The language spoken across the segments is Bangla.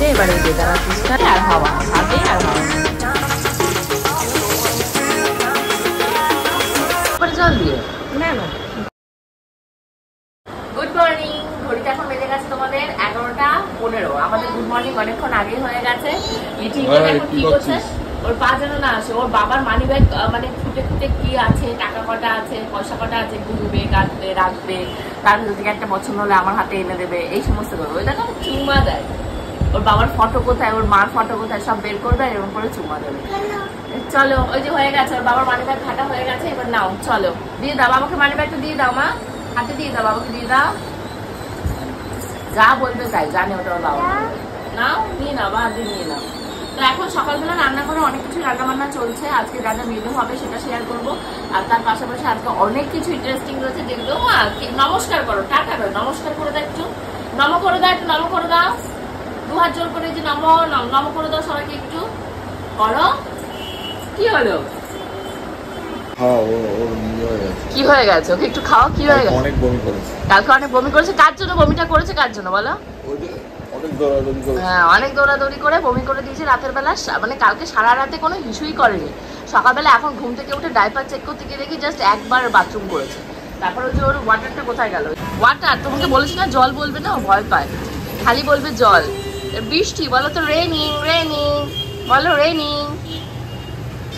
এবারে আর হাওয়া সাথে আর হাওয়া জল দিয়ে না না। গুড মর্নিং, ঘড়িতে এখন বেজে গেছে তোমাদের 11:15। আমাদের গুড মর্নিং অনেকক্ষণ আগেই হয়ে গেছে। কি করছে? ওর পা যেন না আসে। ওর বাবার মানি ব্যাগ মানে খুঁটে খুঁটে কি আছে, টাকা কটা আছে, পয়সা কটা আছে, ঘুরবে, কাটবে, রাখবে, তার থেকে একটা পছন্দ হলে আমার হাতে এনে দেবে, এই সমস্ত করবে। ওই দেখো চুমা দেয়। ওর বাবার ফটো কোথায়, ওর মার ফটো কোথায় সব বের করবে, এরকম করে চুমা দেবে। চলো, ওই যে হয়ে গেছে, ওর বাবার মানি ব্যাগ ঘাটা হয়ে গেছে। এবার নাও, চলো দিয়ে দাও বাবাকে মানি ব্যাগটা দিয়ে দাও। মা হাতে দিয়ে দাও, বাবাকে দিয়ে দাও। যা বলবে তাই, জানে ওটা ওর বাবা। নাও, নিয়ে নাও, বা হাতে নিয়ে নাও। তো এখন সকালবেলা রান্না করে অনেক কিছু রান্না বান্না চলছে। আজকে রান্না মেনু হবে সেটা শেয়ার করবো। আর তার পাশাপাশি আজকে অনেক কিছু ইন্টারেস্টিং রয়েছে যেগুলো। নমস্কার করো, টাটা দাও, নমস্কার করে দাও, একটু নম করে দাও, একটু নম করে দাও, 2 হাত জোর করে যে নম নম করে দাও সবাইকে, একটু করো। কি হলো? কি হয়ে গেছে? ওকে একটু খাও। কি হয়ে গেছে? অনেক বমি করেছে কালকে, অনেক বমি করেছে। কার জন্য বমিটা করেছে? কার জন্য বলো? হ্যাঁ, অনেক দৌড়াদৌড়ি করে বমি করে দিয়েছে রাতের বেলা। মানে কালকে সারা রাতে কোনো ইস্যুই করেনি। সকালবেলা এখন ঘুম থেকে উঠে ডাইপার চেক করতে গিয়ে দেখি জাস্ট একবার বাথরুম করেছে। তারপর ওই যে ওর ওয়াটারটা কোথায় গেল? ওয়াটার তোমাকে বলেছি না জল বলবে না, ভয় পায়, খালি বলবে জল। বৃষ্টি বলো তো রেনিং, রেনিং বলো, রেনিং।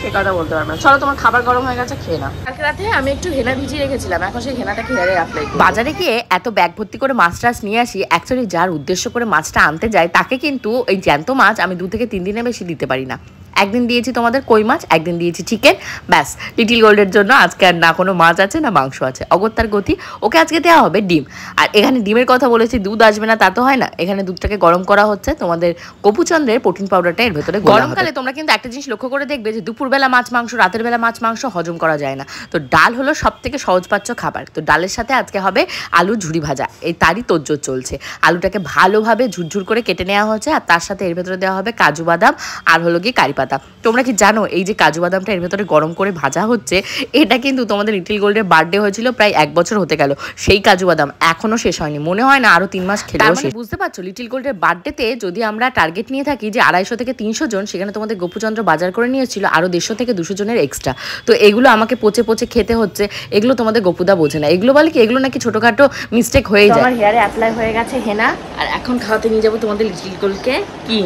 সে কথা বলতে পারবে না। চলো, তোমার খাবার গরম হয়ে গেছে, খেয়ে নাও। কালকে রাতে আমি একটু হেনা ভিজিয়ে রেখেছিলাম, এখন সেই হেনাটাকে হেয়ারে অ্যাপ্লাই করি। বাজারে গিয়ে এত ব্যাগ ভর্তি করে মাছ টাছ নিয়ে আসি। অ্যাকচুয়ালি যার উদ্দেশ্য করে মাছটা আনতে যায় তাকে কিন্তু এই জ্যান্ত মাছ আমি 2 থেকে 3 দিনের বেশি দিতে পারি না। একদিন দিয়েছি তোমাদের কই মাছ, একদিন দিয়েছি চিকেন, ব্যাস। লিটিল গোল্ডের জন্য আজকে আর না কোনো মাছ আছে না মাংস আছে, অগত্যার গতি। ওকে আজকে দেওয়া হবে ডিম। আর এখানে ডিমের কথা বলেছি, দুধ আসবে না তা তো হয় না। এখানে দুধটাকে গরম করা হচ্ছে। তোমাদের গোপুচন্দ্রের প্রোটিন পাউডারটা এর ভেতরে। গরমকালে তোমরা কিন্তু একটা জিনিস লক্ষ্য করে দেখবে যে দুপুরবেলা মাছ মাংস, রাতের বেলা মাছ মাংস হজম করা যায় না। তো ডাল হলো সব থেকে সহজপাচ্য খাবার। তো ডালের সাথে আজকে হবে আলু ঝুরি ভাজা, এই তারই তোড়জোড় চলছে। আলুটাকে ভালোভাবে ঝুরঝুর করে কেটে নেওয়া হচ্ছে। আর তার সাথে এর ভেতরে দেওয়া হবে কাজু বাদাম আর হলো গিয়ে কারি পাতা। তোমরা কি জানো এই যে কাজু বাদামটা এর ভেতরে গরম করে ভাজা হচ্ছে, এটা কিন্তু তোমাদের লিটিল গোল্ডের বার্থডে হয়েছিল প্রায় 1 বছর হতে গেল। সেই কাজু বাদাম এখনো শেষ হয়নি, মনে হয় না আরো 3 মাস খেলেও শেষ। বুঝতে পারছো লিটিল গোল্ডের বার্থডেতে যদি আমরা টার্গেট নিয়ে থাকি যে 250 থেকে 300 জন, সেখানে তোমাদের গোপুচন্দ্র বাজার করে নিয়েছিল আরো 150 থেকে 200 জনের এক্সট্রা। তো এগুলো আমাকে পচে পচে খেতে হচ্ছে। এগুলো তোমাদের গোপুদা বোঝে না। এগুলো বলে কি, এগুলো নাকি ছোটখাটো মিস্টেক হয়ে যায়। আমার হেয়ারে অ্যাপ্লাই হয়ে গেছে হেনা। আর এখন খাওয়াতে নিয়ে যাবো তোমাদের লিটিল গোল্ডকে। কি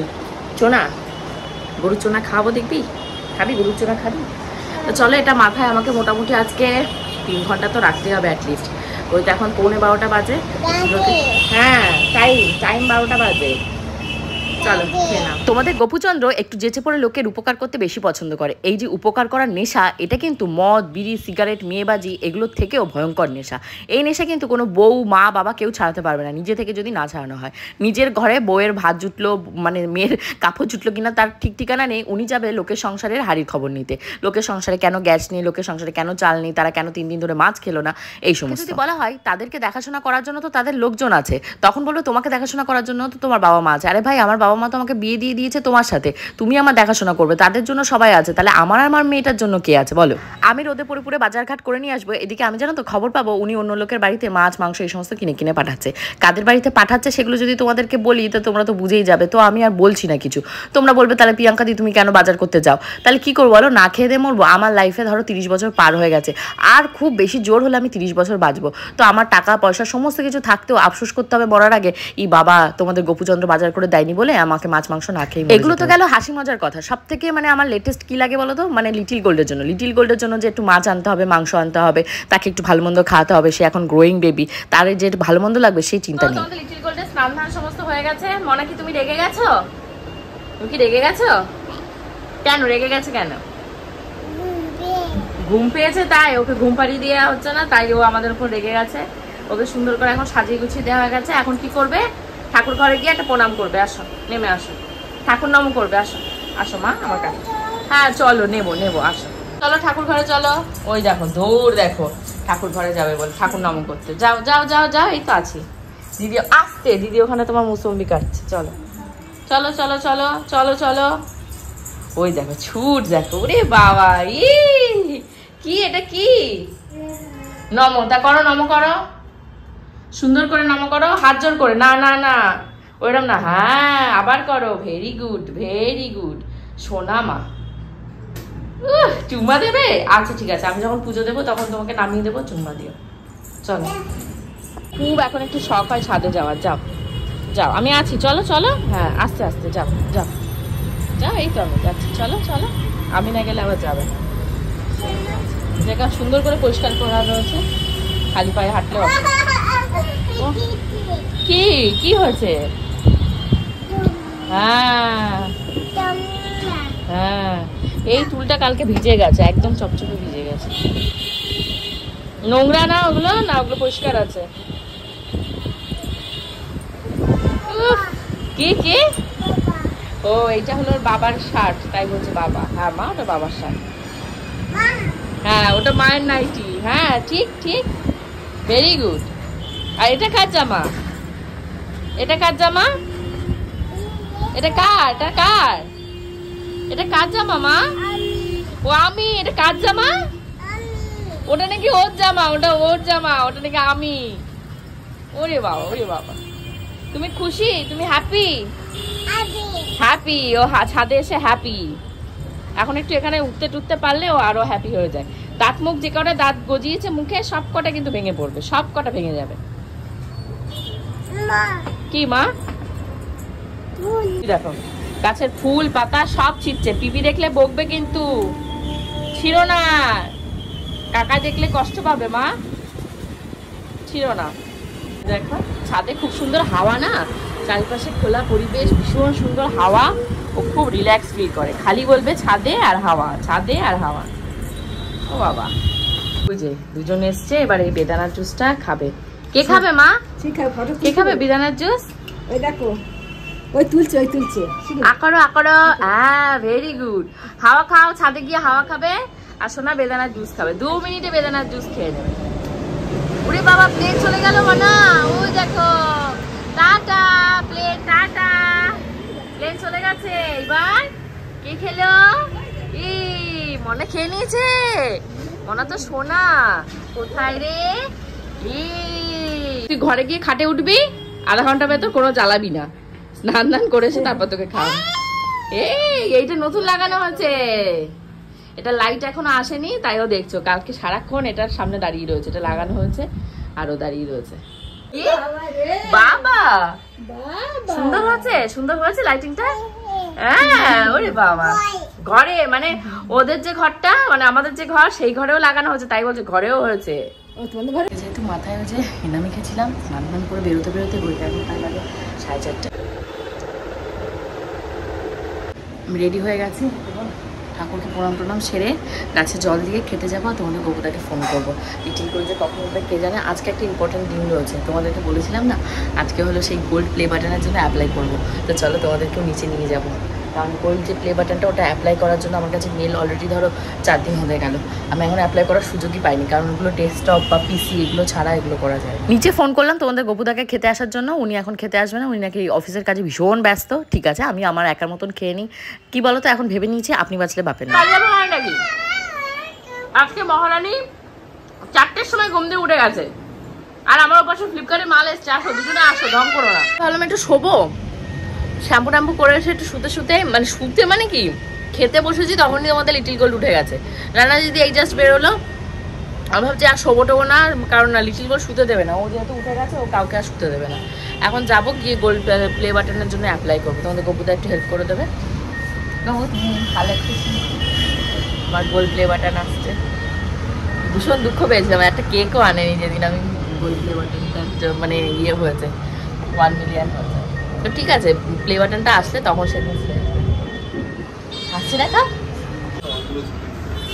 চোনা, গরুর চোনা খাওয়াবো, দেখবি? খাবি গরুর চোনা খাবি? তো চলো, এটা মাথায় আমাকে মোটামুটি আজকে 3 ঘন্টা তো রাখতে হবে অ্যাটলিস্ট। ওই তো এখন 11:15 বাজে। হ্যাঁ, টাইম 12টা বাজে। চলো খেয়ে নাও। তোমাদের গোপুচন্দ্র একটু যেচে পড়ে লোকের উপকার করতে বেশি পছন্দ করে। এই যে উপকার করার নেশা, এটা কিন্তু মদ, বিড়ি, সিগারেট, মেয়েবাজি এগুলোর থেকেও ভয়ঙ্কর নেশা। এই নেশা কিন্তু কোনো বউ, মা, বাবা কেউ ছাড়াতে পারবে না, নিজে থেকে যদি না ছাড়ানো হয়। নিজের ঘরে বউয়ের ভাত জুটলো, মানে মেয়ের কাপড় জুটলো কিনা তার ঠিক ঠিকানা নেই, উনি যাবে লোকের সংসারের হাড়ির খবর নিতে। লোকের সংসারে কেন গ্যাস নেই, লোকের সংসারে কেন চাল নেই, তারা কেন 3 দিন ধরে মাছ খেলো না, এই সমস্ত। যদি বলা হয় তাদেরকে দেখাশোনা করার জন্য তো তাদের লোকজন আছে, তখন বলবো তোমাকে দেখাশোনা করার জন্য তো তোমার বাবা মা আছে। আরে ভাই, আমার বাবা মা তো আমাকে বিয়ে দিয়ে দিয়েছে তোমার সাথে, তুমি আমার দেখাশোনা করবে, তাদের জন্য সবাই আছে। তাহলে আমার আর আমার মেয়েটার জন্য কে আছে বলো? আমি রোদে পড়ে পুরে বাজারঘাট করে নিয়ে আসবো, এদিকে আমি জানো তো খবর পাবো উনি অন্য লোকের বাড়িতে মাছ মাংস এই সমস্ত কিনে কিনে পাঠাচ্ছে। কাদের বাড়িতে পাঠাচ্ছে সেগুলো যদি তোমাদেরকে বলি তো তোমরা তো বুঝেই যাবে। তো আমি আর বলছি না কিছু। তোমরা বলবে তাহলে প্রিয়াঙ্কা দি তুমি কেন বাজার করতে যাও? তাহলে কি করবো বলো? না খেয়ে দিয়ে মরবো? আমার লাইফে ধরো 30 বছর পার হয়ে গেছে, আর খুব বেশি জোর হলে আমি 30 বছর বাঁচবো। তো আমার টাকা পয়সা সমস্ত কিছু থাকতেও আফসোস করতে হবে মরার আগে, ই বাবা তোমাদের গোপুচন্দ্র বাজার করে দেয়নি বলে আমাকে মাছ মাংস না খেয়ে। এগুলো তো গেল হাসি মজার কথা। সব থেকে মানে আমার লেটেস্ট কি লাগে বলো তো? মানে লিটিল গোল্ডের জন্য, লিটিল গোল্ডের জন্য যে একটু মাছ আনতে হবে, মাংস আনতে হবে, তাকে একটু ভালো মন্দ খাওয়াতে হবে। সে এখন গ্রোয়িং বেবি, তার যে ভালো মন্দ লাগবে সেই চিন্তা নেই। লিটিল গোল্ডের স্নান ধান সমস্ত হয়ে গেছে। মনে কি তুমি রেগে গেছো? তুমি কি রেগে গেছো? কেন রেগে গেছে? কেন? ঘুম পেয়েছে তাই? ওকে ঘুম পাড়িয়ে দেওয়া হচ্ছে না তাই ও আমাদের উপর রেগে গেছে। ওকে সুন্দর করে এখন সাজিয়ে গুছিয়ে দেওয়া হয়ে গেছে। এখন কি করবে? ঠাকুর ঘরে গিয়ে একটা প্রণাম করবে। আসো, নেমে আসো, ঠাকুর নাম করবে। আসো আসো মা আমার কাছে। হ্যাঁ চলো, নেবো নেবো, আসো চলো ঠাকুর ঘরে চলো। ওই দেখো দৌড়, দেখো ঠাকুর ঘরে যাবে বলে ঠাকুর নাম করতে। যাও যাও যাও যাও, এই তো আছি। দিদি আসতে, দিদি ওখানে তোমার মুসম্বি কাটছে। চলো চলো চলো চলো চলো চলো। ওই দেখো ছুট, দেখো ওরে বাবা, কি এটা কি নমো, তা করো, নমো করো, সুন্দর করে নমো করো, হাত জোর করে। না না না, ওইরকম না। হ্যাঁ, আবার করো। ভেরি গুড, ভেরি গুড, সোনা মা। চুম্মা দেবে? আচ্ছা ঠিক আছে, আমি যখন পুজো দেবো তখন তোমাকে নামিয়ে দেবো, চুম্মা দিও। চলো, খুব এখন একটু শখ হয় ছাদে যাওয়ার। যাও যাও, আমি আছি, চলো চলো। হ্যাঁ, আস্তে আস্তে যাও যাও যাও, এই তো আমি যাচ্ছি। চলো চলো, আমি না গেলে আবার যাবে না। জায়গা সুন্দর করে পরিষ্কার করা রয়েছে, খালি পায়ে হাঁটলে। কি কি হয়েছে? হ্যাঁ হ্যাঁ, এই চুলটা কালকে ভিজে গেছে, একদম চকচকে ভিজে গেছে। নোংরা না ওগুলো, না ওগুলো পরিষ্কার আছে। কি কি? ও, এইটা হলো ওর বাবার শার্ট, তাই বলছে বাবা। হ্যাঁ মা, ওটা বাবার শার্ট। হ্যাঁ, ওটা মায়ের নাইটি। হ্যাঁ, ঠিক ঠিক, ভেরি গুড। আর এটা কার জামা? এটা কার জামা? এটা কার? এটা কার? এটা কার জামা মা? ও আমি, এটা কার জামা? ওটা নাকি ওর জামা, ওটা ওর জামা, ওটা নাকি আমি। ওরে বাবা, ওরে বাবা, তুমি খুশি? তুমি হ্যাপি? হ্যাপি, ও ছাদে এসে হ্যাপি। এখন একটু এখানে উঠতে টুটতে পারলে ও আরো হ্যাপি হয়ে যায়। দাঁত মুখ যে কটা দাঁত গজিয়েছে মুখে, সব কটা কিন্তু ভেঙে পড়বে, সব কটা ভেঙে যাবে। কি মা? দেখো, গাছের ফুল পাতা সব ছিটছে। পিপি দেখলে বকবে কিন্তু, ছিল না। কাকা দেখলে কষ্ট পাবে মা, ছিল না। দেখো, ছাদে খুব সুন্দর হাওয়া না, চারিপাশে খোলা পরিবেশ, ভীষণ সুন্দর হাওয়া। ও খুব রিল্যাক্স ফিল করে, খালি বলবে ছাদে আর হাওয়া, ছাদে আর হাওয়া। ও বাবা, বুঝে দুজন এসছে, এবার এই বেদানার জুসটা খাবে। কে খাবে মা? কে খাবে বেদানার জুস? ওই দেখো, ওই তুলছে, ওই তুলছে। আকড়ো আকড়ো। হ্যাঁ, ভেরি গুড। হাওয়া খাও, ছাদে গিয়ে হাওয়া খাবে, আর সোনা বেদানার জুস খাবে। 2 মিনিটে বেদানার জুস খেয়ে নেবে। ওরে বাবা, প্লেন চলে গেল মানা। ওই দেখো, টাটা প্লেন, টাটা প্লেন চলে গেছে। এবার কে খেলো? মনে খেয়ে নিয়েছে। মনে তো সোনা কোথায় রে? তুই ঘরে গিয়ে খাটে উঠবি, আধা ঘন্টা ভেতর কোনো জ্বালাবি না, স্নান দান করেছে তারপর তোকে খাওয়া। এইটা নতুন লাগানো হয়েছে, এটা লাইট এখনো আসেনি, তাইও দেখছো। কালকে সারাক্ষণ এটার সামনে দাঁড়িয়ে রয়েছে, এটা লাগানো হয়েছে, আরো দাঁড়িয়ে রয়েছে। বাবা, সুন্দর হয়েছে, সুন্দর হয়েছে লাইটিংটা। হ্যাঁ, ওরে বাবা, ঘরে মানে ওদের যে ঘরটা, মানে আমাদের যে ঘর, সেই ঘরেও লাগানো হয়েছে, তাই বলছে ঘরেও হয়েছে। যেহেতু মাথায় হয়েছে হেনা মেখেছিলাম, স্নান টান করে বেরোতে বেরোতে ঘুরতে, এখন তাই লাগে 4:30। আমি রেডি হয়ে গেছি, ঠাকুরকে প্রণাম টনাম সেরে গাছে জল দিয়ে খেতে যাবো। তোমাদের গোপুদাকে ফোন করবো, লিটিল করে যে কখন উঠবে কে জানে। আজকে একটা ইম্পর্টেন্ট দিন রয়েছে, তোমাদেরকে বলেছিলাম না, আজকে হলো সেই গোল্ড প্লে বাটনের জন্য অ্যাপ্লাই করবো। তো চলো তোমাদেরকেও নিচে নিয়ে যাবো, কারণ গোল্ড যে প্লে বাটনটা, ওটা অ্যাপ্লাই করার জন্য আমার কাছে মেল অলরেডি ধরো 4 দিন হয়ে গেল। আমি এখন অ্যাপ্লাই করার সুযোগই পাইনি, কারণ ওগুলো ডেস্কটপ বা পিসি এগুলো ছাড়া এগুলো করা যায়। নিচে ফোন করলাম তোমাদের গোপুদাকে খেতে আসার জন্য, উনি এখন খেতে আসবে না, উনি নাকি অফিসের কাজে ভীষণ ব্যস্ত। ঠিক আছে, আমি আমার একার মতন খেয়ে নিই। কি বলো তো, এখন ভেবে নিয়েছি আপনি বাঁচলে বাপের না। আজকে মহারানী 4টের সময় ঘুম দিয়ে উঠে গেছে, আর আমার পাশে ফ্লিপকার্টে মাল এসছে। আসো, দুজনে আসো, ঢং করো না। ভাবলাম একটু শোবো, শ্যাম্পু ট্যাম্পু করে এসে একটু শুতে শুতে, মানে শুতে মানে কি, খেতে বসেছি তখনই আমাদের লিটিল গোল্ড উঠে গেছে। রানা দিদি এই জাস্ট বেরোলো, আমি ভাবছি আর শোবো টোবো না, কারণ না লিটিল গোল্ড শুতে দেবে না, ও যেহেতু উঠে গেছে ও কাউকে আর শুতে দেবে না। এখন যাবো, গিয়ে গোল্ড প্লে বাটনের জন্য অ্যাপ্লাই করবো। তোমাদের গোপুদা একটু হেল্প করে দেবে। ভালো একটু, আমার গোল্ড প্লে বাটন আসছে। ভীষণ দুঃখ পেয়েছিলাম, একটা কেকও আনেনি যেদিন আমি গোল্ড প্লে বাটনটা মানে ইয়ে হয়েছে, 1 মিলিয়ন হয়েছে। তো ঠিক আছে, প্লে বাটনটা আসলে তখন সেদিন আসছে। দেখা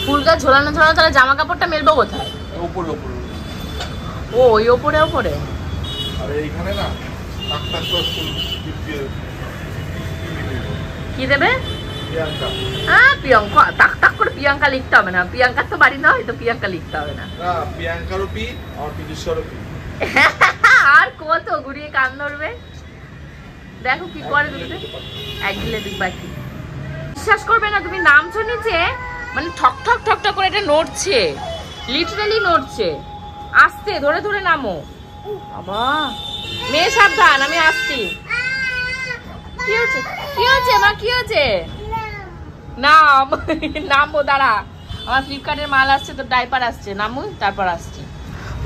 ফুল গাছ ঝোলানো ঝোলানো, তাহলে জামা কাপড়টা মেলবো কোথায়? ও, ওই ওপরে ওপরে। কি দেবে? হ্যাঁ, প্রিয়াঙ্কা, টাক টাক করে প্রিয়াঙ্কা লিখতে হবে না, প্রিয়াঙ্কার তো বাড়ি নয় তো, প্রিয়াঙ্কা লিখতে হবে না। প্রিয়াঙ্কারও পি আর পিদিশ্বরও পি। আর কত ঘুরিয়ে কান ধরবে, দেখো কি করে দুটোতে এক দিলে দিক বাকি। বিশ্বাস করবে না, তুমি নামছো নিচে, মানে ঠক ঠক ঠক ঠক করে এটা নড়ছে, লিটারালি নড়ছে। আস্তে ধরে ধরে নামো বাবা, মেয়ে সাবধান, আমি আসছি। কি হচ্ছে কি হচ্ছে মা, কি হচ্ছে? নাম নামবো, দাঁড়া, আমার ফ্লিপকার্টের মাল আসছে, তো ডাইপার আসছে, নামু তারপর আসছি।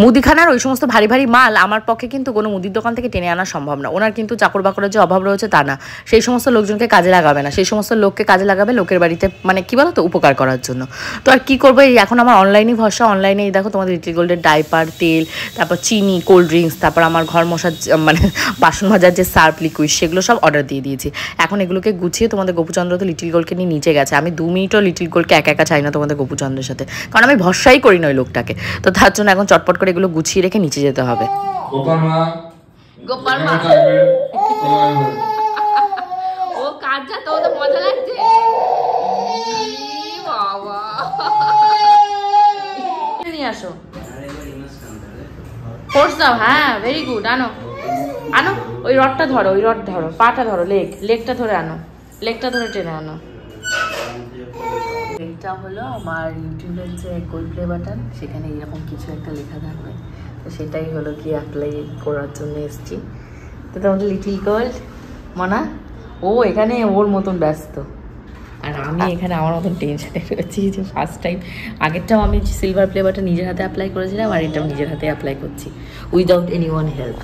মুদিখানার ওই সমস্ত ভারী ভারী মাল আমার পক্ষে কিন্তু কোনো মুদির দোকান থেকে টেনে আনা সম্ভব না। ওনার কিন্তু চাকর বাকরের যে অভাব রয়েছে তা না, সেই সমস্ত লোকজনকে কাজে লাগাবে না, সেই সমস্ত লোককে কাজে লাগাবে লোকের বাড়িতে মানে কি বলো তো উপকার করার জন্য। তো আর কি করবো, এই এখন আমার অনলাইনে ভরসা। অনলাইনে দেখো তোমাদের লিটল গোল্ডের ডাইপার, তেল, তারপর চিনি, কোল্ড ড্রিঙ্কস, তারপর আমার ঘর মশার মানে বাসন মাজার যে সার্ফ লিকুইড, সেগুলো সব অর্ডার দিয়ে দিয়েছি। এখন এগুলোকে গুছিয়ে তোমাদের গোপুচন্দ্র তো লিটল গোল্ডকে নিয়ে নিচে গেছে। আমি 2 মিনিটও লিটল গোল্ডকে একা একা চাই না তোমাদের গোপুচন্দ্রের সাথে, কারণ আমি ভরসাই করি না ওই লোকটাকে। তো তার জন্য এখন চটপট করে এগুলো গুছিয়ে রেখে নিচে যেতে হবে। গোপাল মা ও কাজটা তো ওদের মজা লাগছে বাবা। নিয়ে আসো, ফোর্স দাও, হ্যাঁ ভেরি গুড, আনো আনো, ওই রডটা ধরো, ওই রড ধরো, পাটা ধরো, লেগটা ধরে আনো, লেগটা ধরে টেনে আনো। এটা হলো আমার ইউটিউবের যে গোল্ড প্লে বাটন, সেখানে এরকম কিছু একটা লেখা থাকবে, তো সেটাই হলো কি অ্যাপ্লাই করার জন্য এসেছি। তো তোমাদের লিটল গোল্ড মনা ও এখানে ওর মতন ব্যস্ত, আর আমি এখানে আমার মতন টেনশনে রয়েছি যে ফার্স্ট টাইম। আগেরটাও আমি সিলভার প্লে বাটন নিজের হাতে অ্যাপ্লাই করেছিলাম, আর এটাও নিজের হাতে অ্যাপ্লাই করছি উইদাউট এনি ওয়ান হেল্প।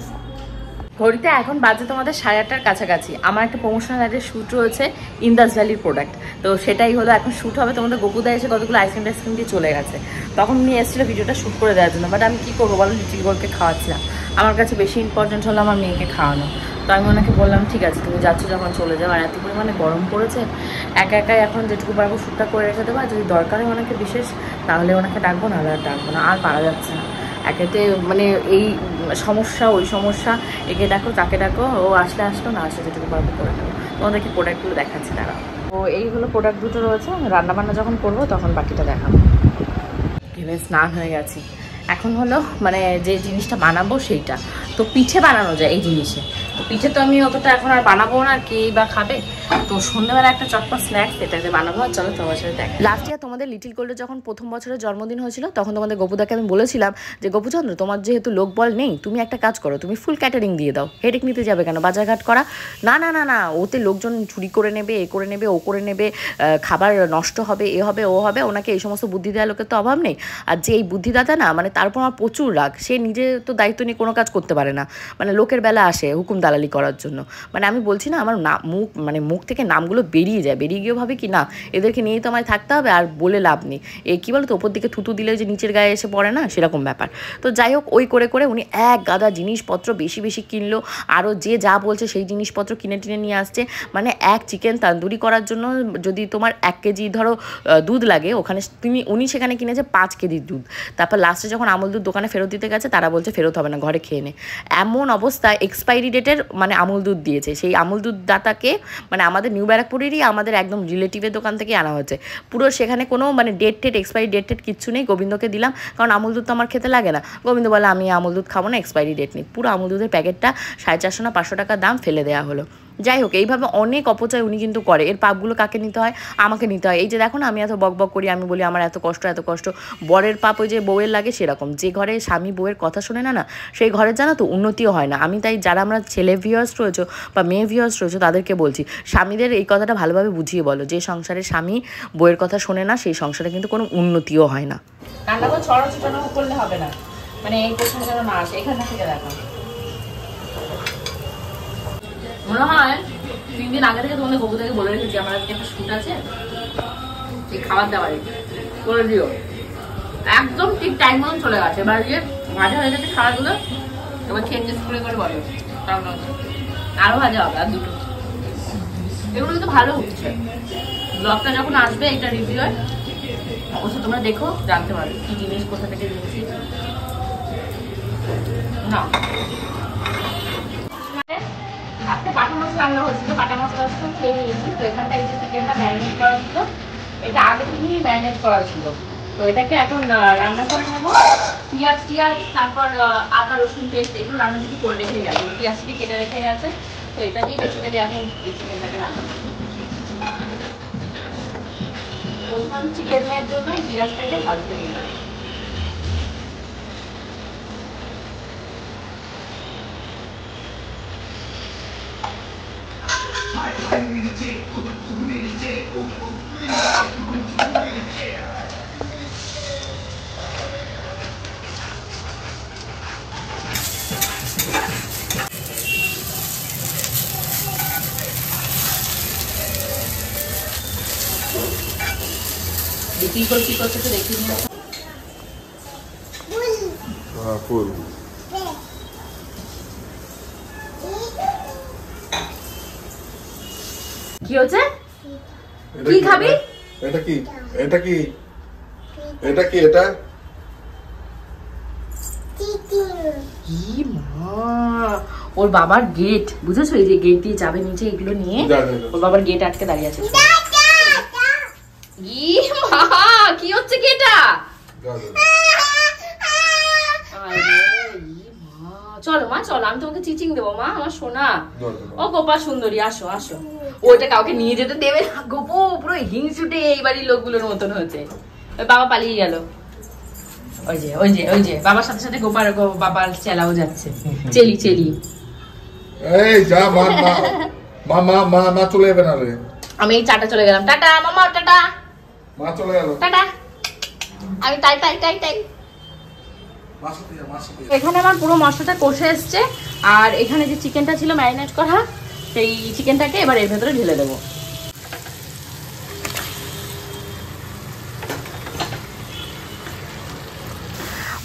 ঘড়িতে এখন বাজে তোমাদের 8:30টার কাছাকাছি। আমার একটা প্রমোশনাল অ্যাডের শ্যুট রয়েছে ইন্দাস ভ্যালির প্রোডাক্ট, তো সেটাই হলো এখন শ্যুট হবে। তোমাদের গোপুদা এসে কতগুলো আইসক্রিম দিয়ে চলে গেছে, তখন নিয়ে এসেছিলো ভিডিওটা শ্যুট করে দেওয়ার জন্য। বাট আমি কী করবো বলো, লিটল গোল্ডকে খাওয়াচ্ছিলাম, আমার কাছে বেশি ইম্পর্টেন্ট হলো আমার মেয়েকে খাওয়ানো। তো আমি ওনাকে বললাম ঠিক আছে তুমি যাচ্ছ যখন চলে যাও, আর এত পরিমাণে গরম পড়েছে, একা একাই এখন যেটুকু পারবো শ্যুটটা করে রেখে দেবো, আর যদি দরকার হয় ওনাকে বিশেষ তাহলে ওনাকে ডাকবো, নাহলে আর ডাকবো না, আর পারা যাচ্ছে না। একেতে মানে এই সমস্যা ওই সমস্যা, একে ডাকো তাকে ডাকো, ও আসলে আসলো, না আসলে যেটুকু পারবো করে নেবো। তোমাদেরকে প্রোডাক্টগুলো দেখাচ্ছি তারা। তো এই হলো প্রোডাক্ট দুটো রয়েছে, রান্নাবান্না যখন করবো তখন বাকিটা দেখাবো। ভেবে স্নান হয়ে গেছি, এখন হলো মানে যে জিনিসটা বানাবো সেইটা। তো পিঠে বানানো যায় এই জিনিসে, তো পিঠে তো আমি অতটা এখন আর বানাবো না, কে বা খাবে। তো সন্ধ্যাবেলা একটা চটপট স্ন্যাক্স এটাতে বানাবো, আর চলো তোমার সাথে দেখ। লাস্ট ইয়ার তোমাদের লিটল গোল্ডের যখন প্রথম বছরের জন্মদিন হয়েছিল, তখন তোমাদের গোপুদাকে আমি বলেছিলাম যে গোপুচন্দ্র তোমার যেহেতু লোক বল নেই, তুমি একটা কাজ করো, তুমি ফুল ক্যাটারিং দিয়ে দাও, হেডেক নিতে যাবে কেন বাজারঘাট করা। না না না না, ওতে লোকজন চুরি করে নেবে, এ করে নেবে, ও করে নেবে, খাবার নষ্ট হবে, এ হবে ও হবে। ওনাকে এই সমস্ত বুদ্ধি দেওয়া লোকের তো অভাব নেই। আর যে এই বুদ্ধিদাতা না, মানে তারপর আমার প্রচুর রাগ, সে নিজে তো দায়িত্ব নিয়ে কোনো কাজ করতে পারে না, মানে লোকের বেলা আসে হুকুম দালালি করার জন্য। মানে আমি বলছি না, আমার মুখ থেকে নামগুলো বেরিয়ে যায়, বেরিয়ে গিয়েও ভাবে কি না এদেরকে নিয়েই তো আমায় থাকতে হবে, আর বলে লাভ নেই। এ কী বলো তো, ওপর দিকে থুতু দিলে যে নিচের গায়ে এসে পড়ে না, সেরকম ব্যাপার। তো যাই হোক, ওই করে করে উনি এক গাদা জিনিসপত্র বেশি বেশি কিনলো, আরও যে যা বলছে সেই জিনিসপত্র কিনে টিনে নিয়ে আসছে। মানে এক চিকেন তান্দুরি করার জন্য যদি তোমার 1 কেজি ধরো দুধ লাগে, ওখানে উনি সেখানে কিনেছে 5 কেজি দুধ। তারপর লাস্টে যখন আমুল দুধ দোকানে ফেরত দিতে গেছে, তারা বলছে ফেরত হবে না, ঘরে খেয়ে নে। এমন অবস্থায় এক্সপায়ারি ডেটের মানে আমুল দুধ দিয়েছে। সেই আমুল দুধ দাতাকে মানে আমাদের নিউ ব্যারাকপুরেরই আমাদের একদম রিলেটিভের দোকান থেকে আনা হয়েছে। পুরো সেখানে কোনো মানে এক্সপায়ারি ডেট কিচ্ছু নেই। গোবিন্দকে দিলাম, কারণ আমুল দুধ তো আমার খেতে লাগে না। গোবিন্দ বলে আমি আমুল দুধ খাবো না, এক্সপায়ারি ডেট নেই। পুরো আমুল দুধের প্যাকেটটা 450 না 500 টাকা দাম, ফেলে দেওয়া হলো। যাই হোক, এইভাবে অনেক অপচয় উনি কিন্তু করে। এর পাপগুলো কাকে নিতে হয়? আমাকে নিতে হয়। এই যে দেখো না, আমি এত বক বক করি, আমি বলি আমার এত কষ্ট এত কষ্ট। বরের পাপ ওই যে বউয়ের লাগে, সেরকম। যে ঘরে স্বামী বউয়ের কথা শোনে না, সেই ঘরের জানো তো উন্নতিও হয় না। আমি তাই যারা আমরা ছেলে ভিউয়ার্স রয়েছো বা মেয়ে ভিউয়ার্স রয়েছো, তাদেরকে বলছি স্বামীদের এই কথাটা ভালোভাবে বুঝিয়ে বলো, যে সংসারে স্বামী বউয়ের কথা শোনে না, সেই সংসারে কিন্তু কোনো উন্নতিও হয় না। কান্নাগো ছড়া ছোটানো করলে হবে না, মানে এই প্রশ্ন যেন না আসে। এখান থেকে দেখো, মনে হয় 3 দিন আগে থেকে তোমাদের বউটাকে বলে রেখেছি আমার আজকে একটা শুট আছে, এই খাবার দাবারে করে দিও। একদম ঠিক টাইম মতন চলে গেছে। এবার গিয়ে ভাজা হয়ে গেছে খাবারগুলো, এবার চেঞ্জেস করে করে বলো আরো ভাজা হবে, আর দুটো। এগুলো কিন্তু ভালো উঠছে। ব্লগটা যখন আসবে এটা রিভিউ অবশ্যই তোমরা দেখো, জানতে পারবে কি জিনিস কোথা থেকে নিয়েছি। না আজকে পাটা মাছ রান্না হচ্ছিল, পাটা মাছটা খেয়ে নিয়েছি। তো এখানটা এই যে চিকেনটা ম্যারিনেট করা ছিল, এটা আগে থেকেই ম্যারিনেট করা ছিল। তো এটাকে এখন রান্না করে নেবো। পেঁয়াজ তারপর আদা রসুন পেস্ট এগুলো রান্না যদি করে রেখে গেছে, পেঁয়াজটি কেটে রেখে গেছে। তো এটা দিয়ে বেসিক্যালি এখন এই চিকেনটাকে রান্না করবো। চিকেনের জন্য পেঁয়াজটাকে ভাজতে নিয়ে বিক্রি করে কি করছে তো দেখি নিয়ে ফুল কি হচ্ছে? কি খাবি? এটা কি? এটা কি? এটা কি? এটা ওর বাবার গেট, বুঝেছো? এই যে গেট দিয়ে যাবে নিচে, এগুলো নিয়ে ওর বাবার গেট আটকে দাঁড়িয়ে আছে। কি হচ্ছে কি এটা? চলো মা, চলো, আমি তোমাকে চিচিং দেবো মা, আমার সোনা। ও গোপা সুন্দরী, আসো আসো। ওইটা কাউকে নিয়ে যেতে দেবে না গোপো, পুরো হিংসুটে এই বাড়ির লোকগুলোর মতন হচ্ছে। বাবা পালিয়ে গেল। ওই যে ওই যে ওই যে বাবার সাথে সাথে গোপার বাবার চেলাও যাচ্ছে। চেলি চেলি। এই যা, মা মা মা মা মা চলে যাবে না রে। আমি এই চাটা চলে গেলাম। টাটা মামা, টাটা। মা চলে গেল। টাটা। আমি টাই টাই টাই টাই। এখানে আমার পুরো মশলাটা কষে এসছে, আর এখানে যে চিকেনটা ছিল ম্যারিনেট করা, সেই চিকেনটাকে এবার এর ভেতরে ঢেলে দেবো।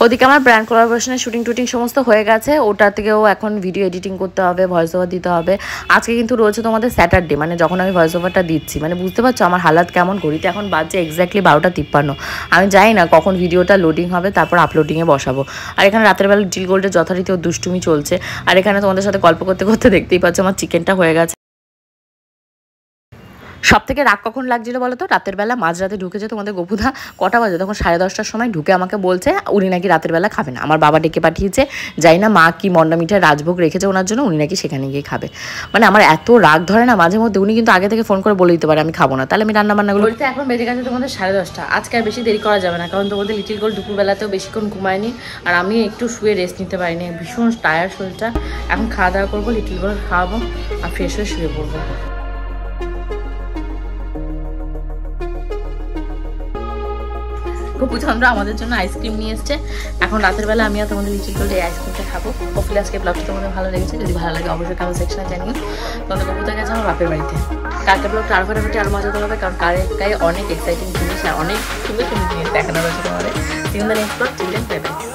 ওদিকে আমার ব্র্যান্ড কোলাবোরেশনের শুটিং টুটিং সমস্ত হয়ে গেছে। ওটা থেকেও এখন ভিডিও এডিটিং করতে হবে, ভয়েস ওভার দিতে হবে। আজকে কিন্তু রয়েছে তোমাদের স্যাটারডে, মানে যখন আমি ভয়েস ওভারটা দিচ্ছি, মানে বুঝতে পারছো আমার হালাত কেমন। ঘড়িতে এখন বাজছে এক্স্যাক্টলি 12:53। আমি জানি না কখন ভিডিওটা লোডিং হবে, তারপর আপলোডিংয়ে বসাবো। আর এখানে রাতের বেলা লিটিল গোল্ডের যথারীতি ওর দুষ্টুমি চলছে। আর এখানে তোমাদের সাথে গল্প করতে করতে দেখতেই পাচ্ছ আমার চিকেনটা হয়ে গেছে। সব থেকে রাগ কখন লাগছিল বলো তো? রাতের বেলা মাঝরাতে ঢুকেছে তোমাদের গপুদা। কটা বাজে তখন? 10:30টার সময় ঢুকে আমাকে বলছে উনি নাকি রাতের বেলা খাবে না। আমার বাবা ডেকে পাঠিয়েছে, যাই না মা কি মন্ডা মিঠাই রাজভোগ রেখেছে ওনার জন্য, উনি নাকি সেখানে গিয়ে খাবে। মানে আমার এত রাগ ধরে না মাঝে মধ্যে। উনি কিন্তু আগে থেকে ফোন করে বলে দিতে পারে আমি খাবো না, তাহলে আমি রান্না বান্নাগুলো। বলতে এখন বেজে গেছে তোমাদের 10:30। আজকে আর বেশি দেরি করা যাবে না, কারণ তোমাদের লিটিল গোল্ড দুপুরবেলাতেও বেশিক্ষণ ঘুমায়নি, আর আমি একটু শুয়ে রেস্ট নিতে পারিনি। ভীষণ টায়ার্ড শরীরটা। এখন খাওয়া দাওয়া করবো, লিটিল গোল্ড খাওয়াবো, আর ফ্রেশ হয়ে শুয়ে পড়বো। গপুচন্দ্র আমাদের জন্য আইসক্রিম নিয়ে এসছে। এখন রাতের বেলা আমি আর তোমাদের লিটিল গোল্ড এই আইসক্রিমটা খাবো। হোপফুলি আজকে ব্লগটা তোমাদের ভালো লেগেছে। যদি ভালো লাগে অবশ্যই কমেন্ট সেকশনে জানিও। তোমাদের গপুদা গেছে আমার বাপের বাড়িতে। কালকে ব্লগটা আরো ফাটাফাটি আরো মজা করবে, কারণ কারের গায়ে অনেক এক্সাইটিং জিনিস আর অনেক সুন্দর সুন্দর জিনিস দেখানো রয়েছে তোমাদের। Next blog, children, bye bye.